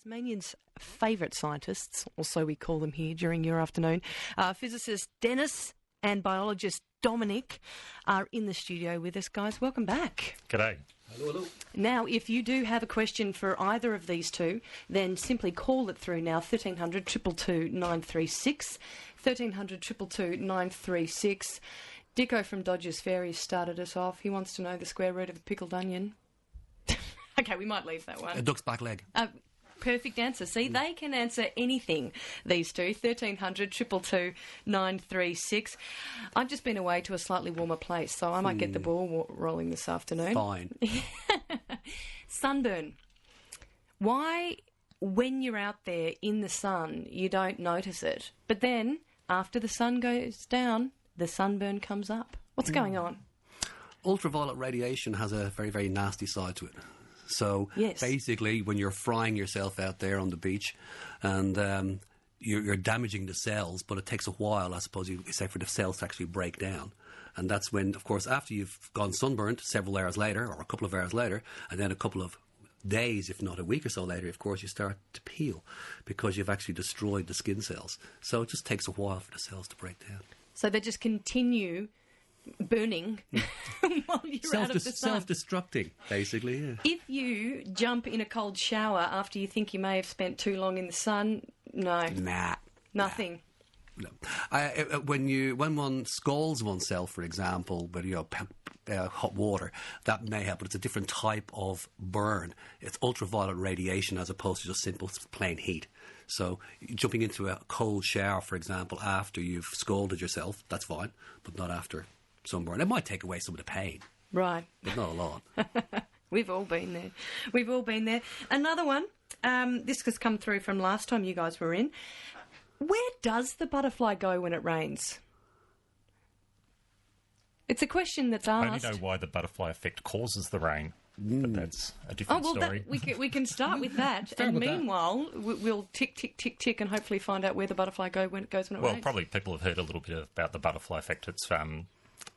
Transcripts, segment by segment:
Tasmanians' favourite scientists, or so we call them here during your afternoon, physicist Denis and biologist Dominic are in the studio with us, guys. Welcome back. G'day. Hello, hello. Now, if you do have a question for either of these two, then simply call it through now, 1300 222 936, 1300 222 936. Dicko from Dodgers Ferry started us off. He wants to know the square root of a pickled onion. Okay, we might leave that one. A duck's back leg. Perfect answer. See, they can answer anything, these two. 1300 222 936. I've just been away to a slightly warmer place, so I might get the ball rolling this afternoon. Fine. Sunburn. Why, when you're out there in the sun, you don't notice it, but then after the sun goes down, the sunburn comes up? What's going on? Ultraviolet radiation has a very, very nasty side to it. So Yes. basically, when you're frying yourself out there on the beach and you're damaging the cells, but it takes a while, I suppose, you say, for the cells to actually break down. And that's when, of course, after you've gone sunburnt several hours later, or a couple of hours later, and then a couple of days, if not a week or so later, of course, you start to peel because you've actually destroyed the skin cells. So it just takes a while for the cells to break down. So they just continue burning while you're out of the sun. Self-destructing, basically, yeah. If you jump in a cold shower after you think you may have spent too long in the sun, no. Nah. Nothing. No. When one scalds oneself, for example, with hot water, that may help, but it's a different type of burn. It's ultraviolet radiation as opposed to just simple plain heat. So jumping into a cold shower, for example, after you've scalded yourself, that's fine, but not after sunburn. It might take away some of the pain, Right. but not a lot. We've all been there. We've all been there. Another one. This has come through from last time you guys were in. Where does the butterfly go when it rains? It's a question that's asked. I only know why the butterfly effect causes the rain, but that's a different story. We can start with that. Start And with that. meanwhile, we'll tick, tick, tick, tick, and hopefully find out where the butterfly goes when it Well, rains. probably people have heard a little bit about the butterfly effect. It's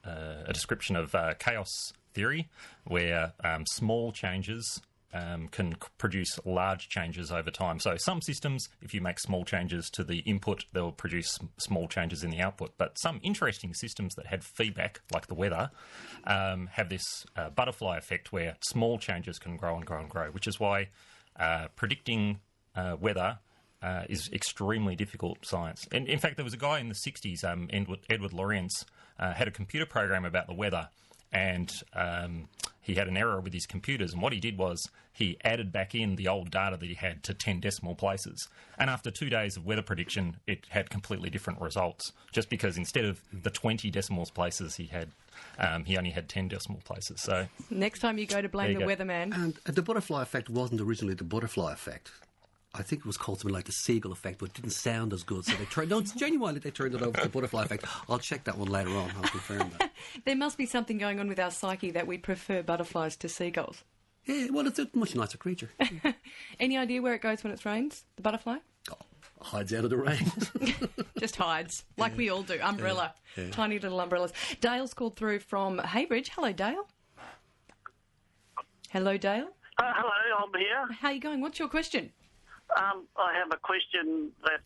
a description of chaos theory, where small changes can produce large changes over time. So some systems, if you make small changes to the input, they'll produce small changes in the output. But some interesting systems that had feedback, like the weather, have this butterfly effect where small changes can grow and grow and grow, which is why predicting weather is extremely difficult science. And in fact, there was a guy in the 60s, Edward Lorenz, had a computer program about the weather, and he had an error with his computers, and what he did was he added back in the old data that he had to 10 decimal places. And after 2 days of weather prediction, it had completely different results, just because instead of the 20 decimal places he had, he only had 10 decimal places. So Next time you go to blame the There you weatherman. And the butterfly effect wasn't originally the butterfly effect. I think it was called something like the seagull effect, but it didn't sound as good. So they turned, genuinely, they turned it over to the butterfly effect. I'll check that one later on. I'll confirm that. There must be something going on with our psyche that we prefer butterflies to seagulls. Yeah, well, it's a much nicer creature. Any idea where it goes when it rains, the butterfly? Hides out of the rain. Just hides, like we all do. Umbrella. Yeah. Tiny little umbrellas. Dale's called through from Haybridge. Hello, Dale. Hello, Dale. Hello, I'm here. How you going? What's your question? I have a question that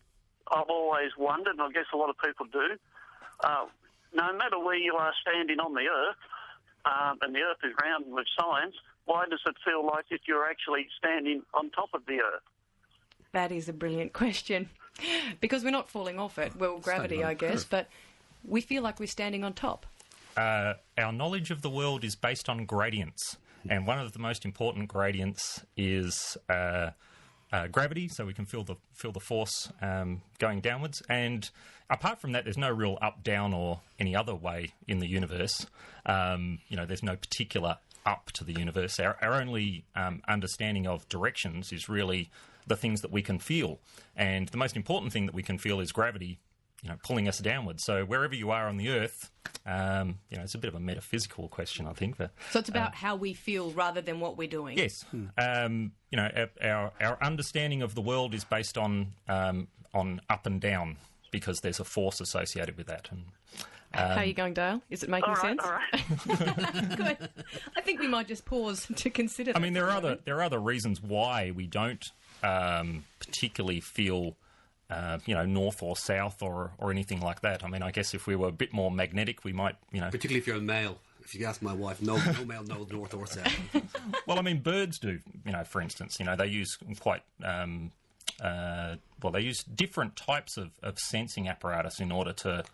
I've always wondered, and I guess a lot of people do. No matter where you are standing on the Earth, and the Earth is round with science, why does it feel like if you're actually standing on top of the Earth? That is a brilliant question. Because we're not falling off it. Well, gravity, I guess, but we feel like we're standing on top. our knowledge of the world is based on gradients, and one of the most important gradients is gravity, so we can feel the force going downwards. And apart from that, there's no real up, down, or any other way in the universe. There's no particular up to the universe. Our only understanding of directions is really the things that we can feel. And the most important thing that we can feel is gravity, pulling us downwards. So wherever you are on the Earth, it's a bit of a metaphysical question, I think. But, so it's about how we feel rather than what we're doing. Yes. Our understanding of the world is based on up and down, because there's a force associated with that. And how are you going, Dale? Is it making sense? All right. Good. I think we might just pause to consider that. I mean, there are other reasons why we don't particularly feel north or south or anything like that. I mean, I guess if we were a bit more magnetic, we might, Particularly if you're a male. If you ask my wife, no male knows north or south. Well, I mean, birds do, for instance, they use quite, they use different types of sensing apparatus in order to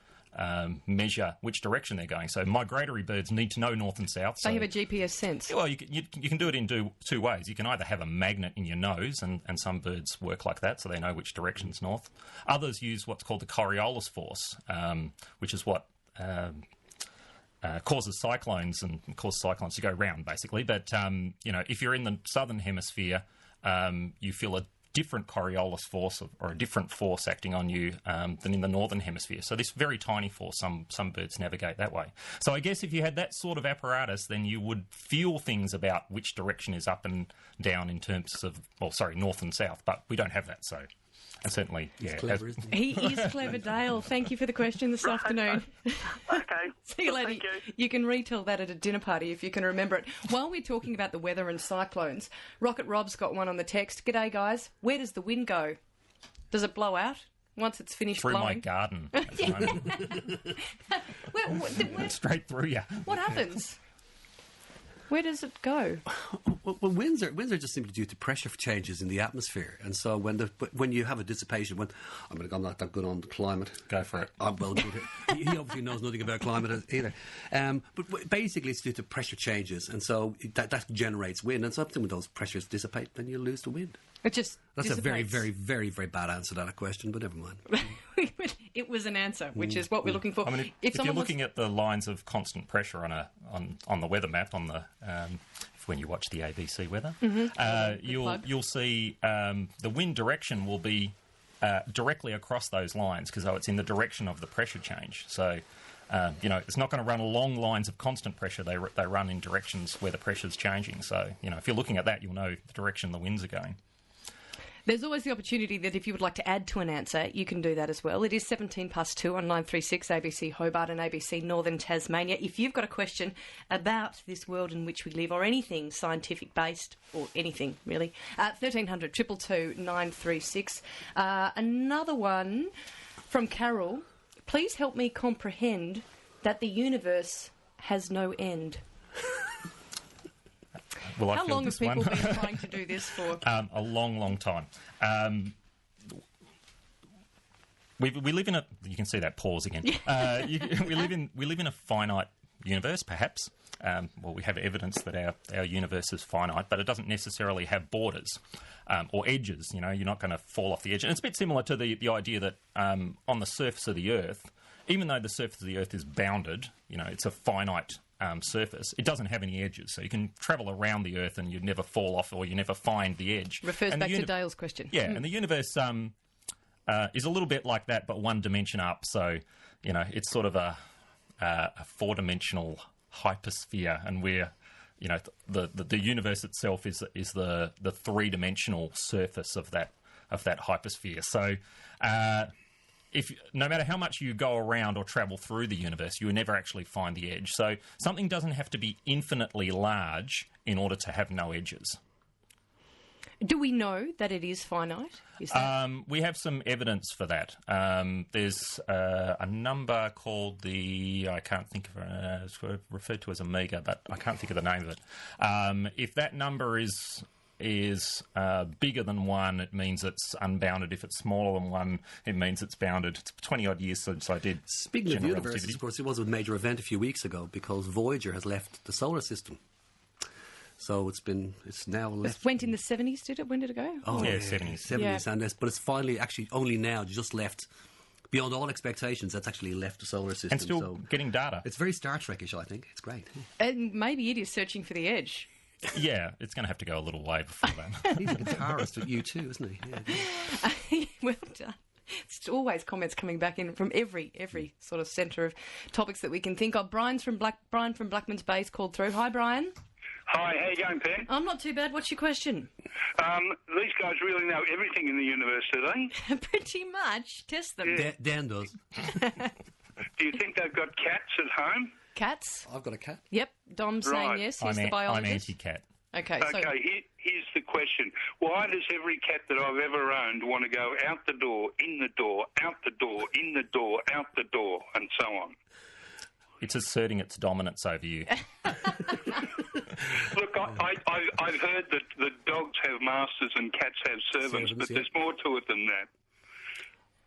measure which direction they're going. So migratory birds need to know north and south. They have a GPS sense. Well, you can do it in two ways. You can either have a magnet in your nose, and some birds work like that, so they know which direction's north. Others use what's called the Coriolis force, which is what causes cyclones to go round, basically. But, if you're in the southern hemisphere, you feel a different Coriolis force or a different force acting on you than in the northern hemisphere. So this very tiny force, some birds navigate that way. So I guess if you had that sort of apparatus, then you would feel things about which direction is up and down in terms of, north and south, but we don't have that, so... And certainly, He's clever, isn't he? He is clever, Dale. Thank you for the question this afternoon. Okay. See you later. Thank you. You can retell that at a dinner party if you can remember it. While we're talking about the weather and cyclones, Rocket Rob's got one on the text. G'day, guys. Where does the wind go? Does it blow out once it's finished through blowing? my garden at the moment. Straight through you. What happens? Where does it go? Well, winds are just simply due to pressure changes in the atmosphere, and so when you have a dissipation, I'm not that good on climate. Go for it. I'm well good. He obviously knows nothing about climate either. But basically, it's due to pressure changes, and so that generates wind. And something when those pressures dissipate, then you lose the wind. It just That's dissipates. a very, very, very, very bad answer to that question, but never mind. It was an answer, which is what we're looking for. I mean, if you're looking at the lines of constant pressure on the weather map, when you watch the ABC weather, you'll see the wind direction will be directly across those lines because it's in the direction of the pressure change. So, it's not going to run along lines of constant pressure. They run in directions where the pressure's changing. So, if you're looking at that, you'll know the direction the winds are going. There's always the opportunity that if you would like to add to an answer, you can do that as well. It is 2 on 936 ABC Hobart and ABC Northern Tasmania. If you've got a question about this world in which we live or anything scientific-based or anything, really, 1300 222 936. Another one from Carol. Please help me comprehend that the universe has no end. How long have people been trying to do this for? A long, long time. We live in a. You can see that pause again. We live in a finite universe, perhaps. We have evidence that our universe is finite, but it doesn't necessarily have borders or edges. You're not going to fall off the edge. And it's a bit similar to the idea that on the surface of the Earth, even though the surface of the Earth is bounded, it's a finite surface, it doesn't have any edges. So you can travel around the Earth and you never fall off or you never find the edge. Refers back to Dale's question. Yeah, and the universe is a little bit like that, but one dimension up. So, it's sort of a four-dimensional hypersphere, and we're, the universe itself is the three-dimensional surface of that hypersphere. So, no matter how much you go around or travel through the universe, you will never actually find the edge. So something doesn't have to be infinitely large in order to have no edges. Do we know that it is finite? We have some evidence for that. There's a number called I can't think of it, it's referred to as Omega, but I can't think of the name of it. If that number is bigger than 1, it means it's unbounded. If it's smaller than 1, it means it's bounded. It's 20-odd years since I did. Speaking of universes, of course, it was a major event a few weeks ago because Voyager has left the solar system. So it's now left. It went in the 70s, did it? When did it go? Oh, yeah, 70s. 70s, yeah. But it's finally actually only now just left. Beyond all expectations, that's actually left the solar system. And still getting data. It's very Star Trek-ish, I think. It's great. And maybe it is searching for the edge. Yeah, it's going to have to go a little way before that. He's a guitarist at U2, isn't he? Yeah. Well done. It's always comments coming back in from every sort of centre of topics that we can think of. Brian from Blackman's Bay's called through. Hi, Brian. Hi, how you going, Pam? I'm not too bad. What's your question? These guys really know everything in the universe, do they? Pretty much. Test them. Yeah. Dan does. Do you think they've got cats at home? Cats? I've got a cat. Yep. Dom's saying yes. He's the biologist. I'm anti-cat. Okay, so... here's the question. Why does every cat that I've ever owned want to go out the door, in the door, out the door, in the door, out the door, and so on? It's asserting its dominance over you. Look, I've heard that dogs have masters and cats have servants, but there's more to it than that.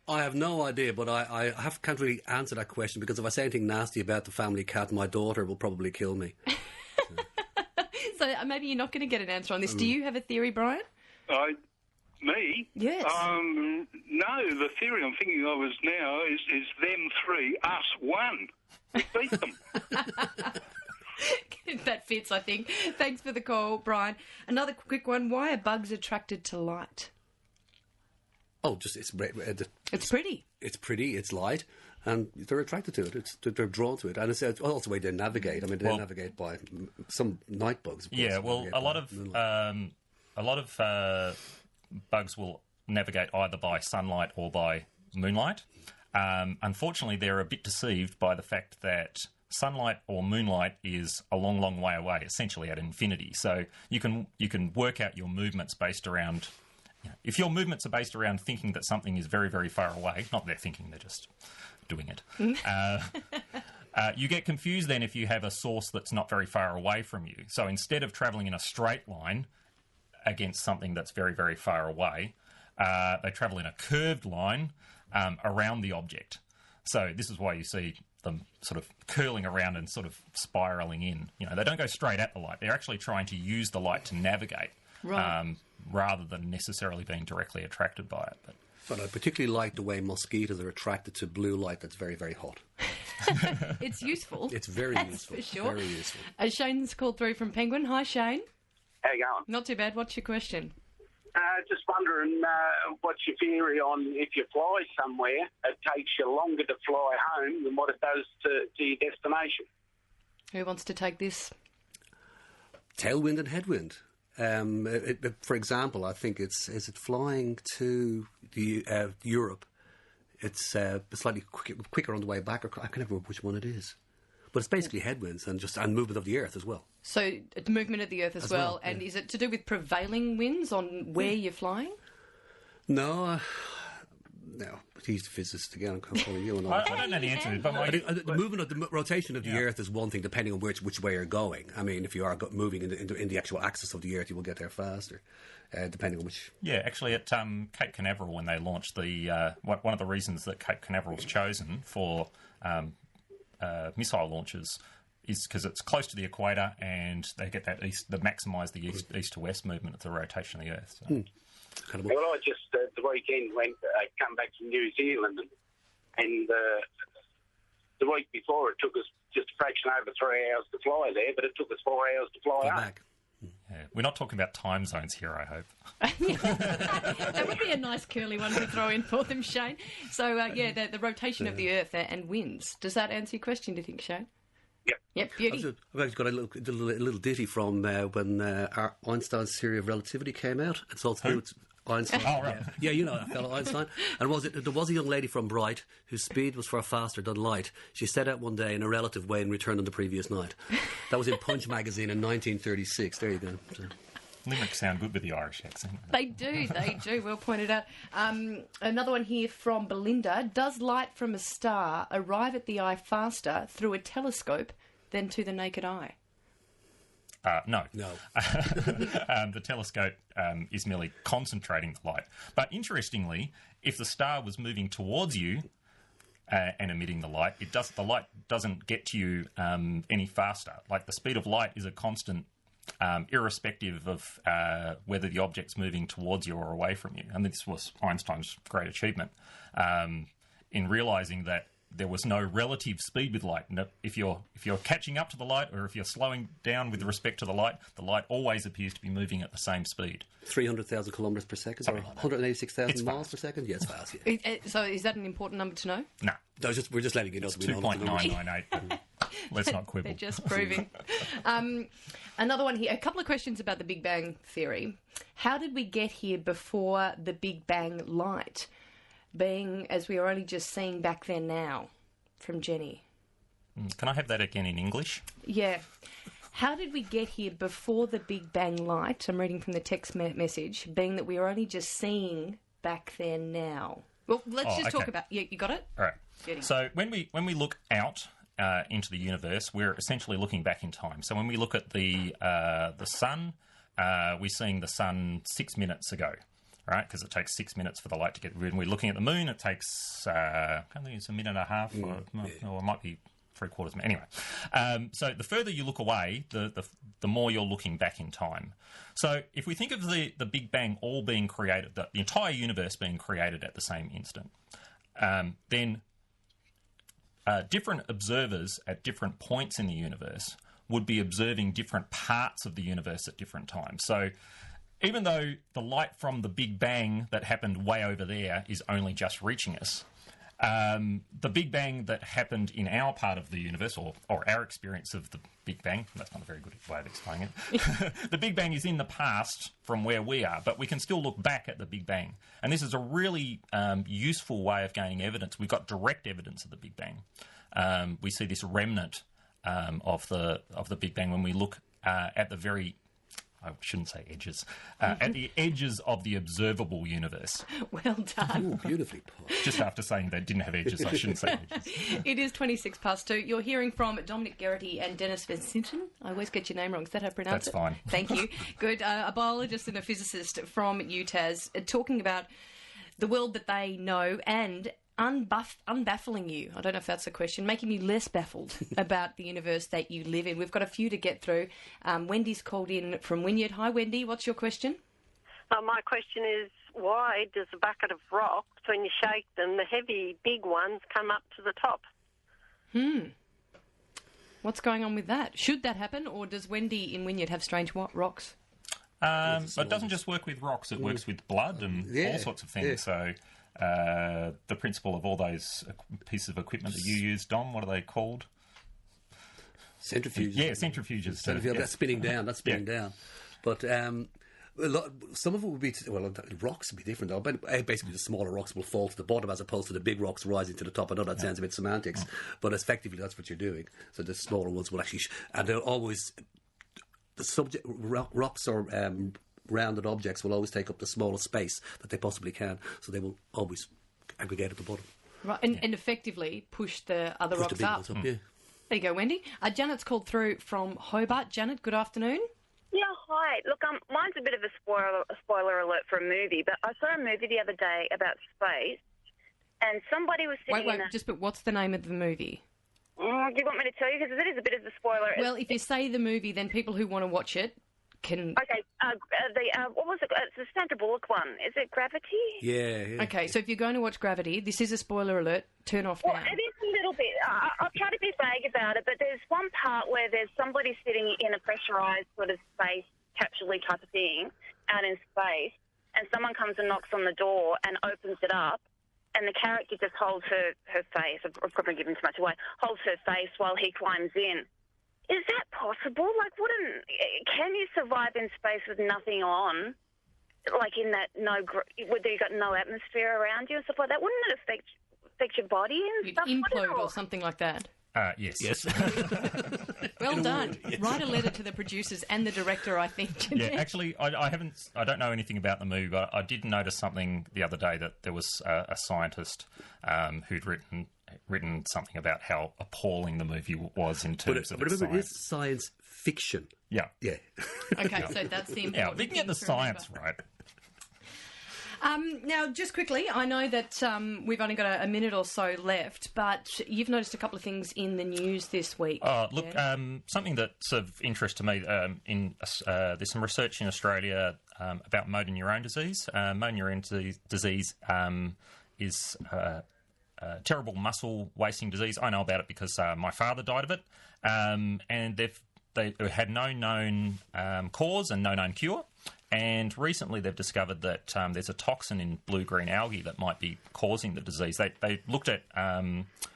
I have no idea, but I can't really answer that question, because if I say anything nasty about the family cat, my daughter will probably kill me. So maybe you're not going to get an answer on this. Do you have a theory, Brian? Me? Yes. No, the theory I'm thinking of is now is them three, us one. We beat them. That fits, I think. Thanks for the call, Brian. Another quick one. Why are bugs attracted to light? Oh, just it's pretty. It's pretty. It's light, and they're attracted to it. They're drawn to it, and it's also the way they navigate. I mean, they navigate by some night bugs. Of course, yeah, well, a lot of bugs will navigate either by sunlight or by moonlight. Unfortunately, they're a bit deceived by the fact that sunlight or moonlight is a long, long way away, essentially at infinity. So you can work out your movements based around. If your movements are based around thinking that something is very, very far away, not they're thinking, they're just doing it, you get confused then if you have a source that's not very far away from you. So instead of travelling in a straight line against something that's very, very far away, they travel in a curved line around the object. So this is why you see them sort of curling around and sort of spiralling in. They don't go straight at the light. They're actually trying to use the light to navigate. Right. Rather than necessarily being directly attracted by it. But I particularly like the way mosquitoes are attracted to blue light that's very, very hot. It's useful. It's very useful. For sure. Very useful. Shane's called through from Penguin. Hi, Shane. How you going? Not too bad. What's your question? Just wondering what's your theory on if you fly somewhere, it takes you longer to fly home than what it does to your destination. Who wants to take this? Tailwind and headwind. For example, I think is it flying to Europe? It's slightly quicker on the way back. I can't remember which one it is, but it's basically headwinds and movement of the Earth as well. So the movement of the Earth as well. And is it to do with prevailing winds on where you're flying? No. No, but he's the physicist again. I'm calling you. I don't know the answer to it, but the movement of the rotation of the Earth is one thing, depending on which way you're going. I mean, if you are moving in the actual axis of the Earth, you will get there faster, depending on which. Yeah, actually, at Cape Canaveral, when they launched the one of the reasons that Cape Canaveral was chosen for missile launches is because it's close to the equator, and they get that maximise the east to west movement of the rotation of the Earth. So. Well, I just the weekend come back from New Zealand, and the week before it took us just a fraction over 3 hours to fly there, but it took us 4 hours to fly back. Yeah. We're not talking about time zones here, I hope. That would be a nice curly one to throw in for them, Shane. So, the rotation of the Earth and winds. Does that answer your question, do you think, Shane? Yep, beauty. I've actually got a little ditty from when Einstein's theory of relativity came out. It's all to do with Einstein. Oh, right. Yeah, you know that fellow Einstein. And there was a young lady from Bright whose speed was far faster than light. She set out one day in a relative way and returned on the previous night. That was in Punch magazine in 1936. There you go. So. Limericks sound good with the Irish accent. They do. Well pointed out. Another one here from Belinda. Does light from a star arrive at the eye faster through a telescope than to the naked eye? No. No. The telescope is merely concentrating the light. But interestingly, if the star was moving towards you and emitting the light, the light doesn't get to you any faster. Like the speed of light is a constant, irrespective of whether the object's moving towards you or away from you. And this was Einstein's great achievement in realising that there was no relative speed with light. No, if you're catching up to the light or if you're slowing down with respect to the light always appears to be moving at the same speed. 300,000 kilometres per second, or 186,000 miles per second? Yeah, it's fast. Yeah. So is that an important number to know? No. We're just letting you know. It's 2.998. Let's not quibble. They're just proving. Another one here. A couple of questions about the Big Bang Theory. How did we get here before the Big Bang light? Being as we are only just seeing back then now, from Jenny. Can I have that again in English? Yeah. How did we get here before the Big Bang light? I'm reading from the text message, being that we were only just seeing back there now. Well, let's just talk about... Yeah, you got it? All right. So when we look out into the universe, we're essentially looking back in time. So when we look at the sun, we're seeing the sun 6 minutes ago, right? Because it takes 6 minutes for the light to get... When we're looking at the moon, it takes, I think it's a minute and a half, or it might be 3/4 minute. Anyway, so the further you look away, the more you're looking back in time. So if we think of the Big Bang all being created, the entire universe being created at the same instant, then different observers at different points in the universe would be observing different parts of the universe at different times. So even though the light from the Big Bang that happened way over there is only just reaching us, the Big Bang that happened in our part of the universe, or our experience of the Big Bang, that's not a very good way of explaining it. The Big Bang is in the past from where we are, but we can still look back at the Big Bang. And this is a really useful way of gaining evidence. We've got direct evidence of the Big Bang. We see this remnant of the Big Bang when we look at the very... I shouldn't say edges. At the edges of the observable universe. Well done. Ooh, beautifully put. Just after saying they didn't have edges, I shouldn't say edges. It is 2:26. You're hearing from Dominic Geraghty and Denis Visentin. I always get your name wrong. Is that how I pronounce it? That's fine. Thank you. Good. A biologist and a physicist from UTAS talking about the world that they know and unbaffling you. I don't know if that's a question. Making you less baffled about the universe that you live in. We've got a few to get through. Wendy's called in from Wynyard. Hi, Wendy. What's your question? My question is, why does a bucket of rocks, when you shake them, the heavy, big ones come up to the top? What's going on with that? Should that happen, or does Wendy in Wynyard have strange rocks? It doesn't just work with rocks. It works with blood and all sorts of things. Yeah. So the principle of all those pieces of equipment that you use, Dom, what are they called? Centrifuges. Yeah, centrifuges. That's spinning down. That's spinning down. But some of it would be... rocks would be different, though. But basically, the smaller rocks will fall to the bottom as opposed to the big rocks rising to the top. I know that sounds a bit semantics, but effectively, that's what you're doing. So the smaller ones will actually... and they'll always... The subject... Rocks or... rounded objects will always take up the smallest space that they possibly can, so they will always aggregate at the bottom. Right, and effectively push the other rocks up. Yeah. There you go, Wendy. Janet's called through from Hobart. Janet, good afternoon. Yeah, hi. Look, mine's a bit of a spoiler alert for a movie, but I saw a movie the other day about space, and somebody was sitting but what's the name of the movie? Do you want me to tell you? Because it is a bit of a spoiler. Well, if you say the movie, then people who want to watch it can... Okay, what was it? It's the Sandra Bullock one. Is it Gravity? Yeah. Okay, so if you're going to watch Gravity, this is a spoiler alert. Turn off now. Well, it is a little bit. I'll try to be vague about it, but there's one part where there's somebody sitting in a pressurised sort of space capsule type of thing out in space, and someone comes and knocks on the door and opens it up, and the character just holds her face. I've probably given too much away. Holds her face while he climbs in. Is that possible? Like, can you survive in space with nothing on? Like in that whether you've got no atmosphere around you and stuff like that? Wouldn't it affect your body and You'd stuff? implode or something like that. Yes. Well done. Write a letter to the producers and the director, I think. Yeah, actually, I don't know anything about the movie, but I did notice something the other day that there was a scientist who'd written something about how appalling the movie was in terms of its science. It's science fiction. Yeah. Okay, so that's the important thing. Yeah, we can get the science right. Now, just quickly, I know that we've only got a minute or so left, but you've noticed a couple of things in the news this week. Something that's of interest to me, there's some research in Australia about motor neurone disease. Motor neurone disease is a terrible muscle wasting disease. I know about it because my father died of it, and they had no known cause and no known cure. And recently they've discovered that there's a toxin in blue-green algae that might be causing the disease. They looked at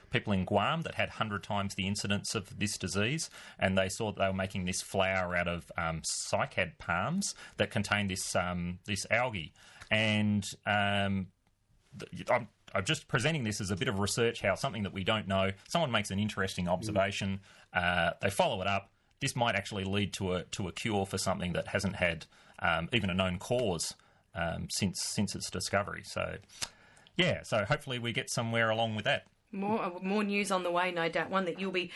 people in Guam that had 100 times the incidence of this disease, and they saw that they were making this flour out of cycad palms that contain this algae. And I'm just presenting this as a bit of research, how something that we don't know, someone makes an interesting observation, they follow it up, this might actually lead to a cure for something that hasn't had even a known cause since its discovery. So, yeah, so hopefully we get somewhere along with that. More news on the way, no doubt, one that you'll be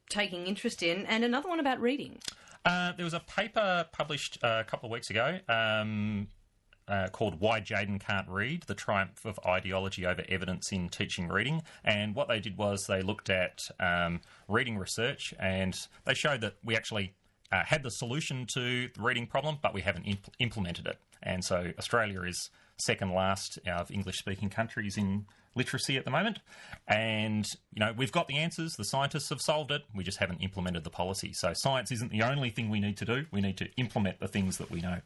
taking interest in, and another one about reading. There was a paper published a couple of weeks ago called Why Jayden Can't Read, The Triumph of Ideology Over Evidence in Teaching Reading. And what they did was they looked at reading research, and they showed that we actually had the solution to the reading problem, but we haven't implemented it. And so Australia is second last of English-speaking countries in literacy at the moment. And, we've got the answers. The scientists have solved it. We just haven't implemented the policy. So science isn't the only thing we need to do. We need to implement the things that we know.